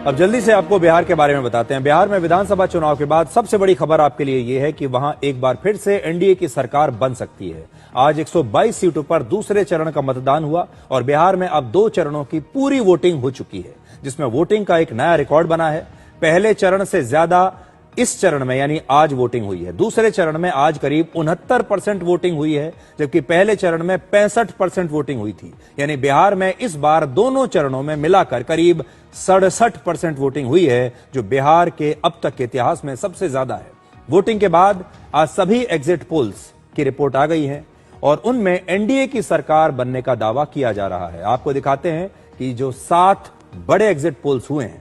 अब जल्दी से आपको बिहार के बारे में बताते हैं। बिहार में विधानसभा चुनाव के बाद सबसे बड़ी खबर आपके लिए यह है कि वहां एक बार फिर से एनडीए की सरकार बन सकती है। आज 122 सीटों पर दूसरे चरण का मतदान हुआ और बिहार में अब 2 चरणों की पूरी वोटिंग हो चुकी है, जिसमें वोटिंग का एक नया रिकॉर्ड बना है। पहले चरण से ज्यादा इस चरण में यानी आज वोटिंग हुई है। दूसरे चरण में आज करीब 69% वोटिंग हुई है, जबकि पहले चरण में 65% वोटिंग हुई थी। यानी बिहार में इस बार दोनों चरणों में मिलाकर करीब 67% वोटिंग हुई है, जो बिहार के अब तक के इतिहास में सबसे ज्यादा है। वोटिंग के बाद आज सभी एग्जिट पोल्स की रिपोर्ट आ गई है और उनमें एनडीए की सरकार बनने का दावा किया जा रहा है। आपको दिखाते हैं कि जो 7 बड़े एग्जिट पोल्स हुए हैं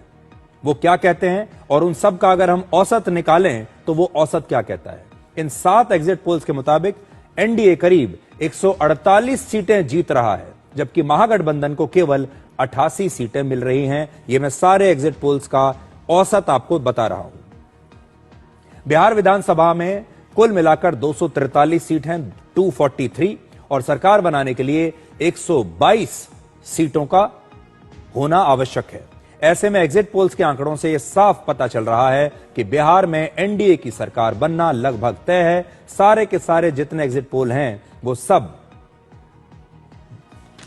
वो क्या कहते हैं और उन सब का अगर हम औसत निकालें तो वो औसत क्या कहता है। इन 7 एग्जिट पोल्स के मुताबिक एनडीए करीब 148 सीटें जीत रहा है, जबकि महागठबंधन को केवल 88 सीटें मिल रही हैं। ये मैं सारे एग्जिट पोल्स का औसत आपको बता रहा हूं। बिहार विधानसभा में कुल मिलाकर 243 सीट हैं, 243, और सरकार बनाने के लिए 122 सीटों का होना आवश्यक है। ऐसे में एग्जिट पोल्स के आंकड़ों से यह साफ पता चल रहा है कि बिहार में एनडीए की सरकार बनना लगभग तय है। सारे के सारे जितने एग्जिट पोल हैं वो सब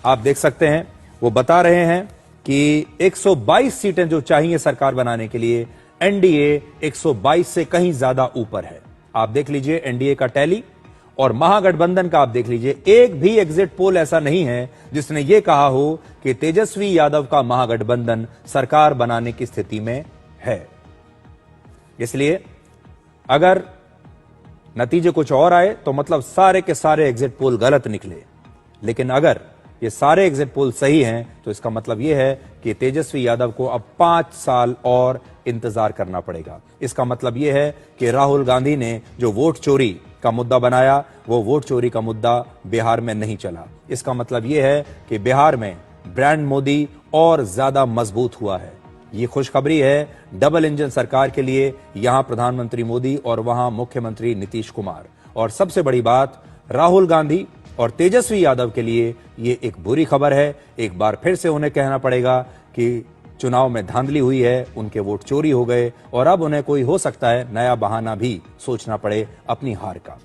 आप देख सकते हैं, वो बता रहे हैं कि 122 सीटें जो चाहिए सरकार बनाने के लिए, एनडीए 122 से कहीं ज्यादा ऊपर है। आप देख लीजिए एनडीए का टैली और महागठबंधन का आप देख लीजिए। एक भी एग्जिट पोल ऐसा नहीं है जिसने यह कहा हो कि तेजस्वी यादव का महागठबंधन सरकार बनाने की स्थिति में है। इसलिए अगर नतीजे कुछ और आए तो मतलब सारे के सारे एग्जिट पोल गलत निकले, लेकिन अगर ये सारे एग्जिट पोल सही हैं तो इसका मतलब यह है कि तेजस्वी यादव को अब 5 साल और इंतजार करना पड़ेगा। इसका मतलब यह है कि राहुल गांधी ने जो वोट चोरी का मुद्दा बनाया वो वोट चोरी का मुद्दा बिहार में नहीं चला। इसका मतलब यह है कि बिहार में ब्रांड मोदी और ज्यादा मजबूत हुआ है। ये खुशखबरी है डबल इंजन सरकार के लिए, यहां प्रधानमंत्री मोदी और वहां मुख्यमंत्री नीतीश कुमार। और सबसे बड़ी बात, राहुल गांधी और तेजस्वी यादव के लिए ये एक बुरी खबर है। एक बार फिर से उन्हें कहना पड़ेगा कि चुनाव में धांधली हुई है, उनके वोट चोरी हो गए और अब उन्हें कोई हो सकता है नया बहाना भी सोचना पड़े अपनी हार का।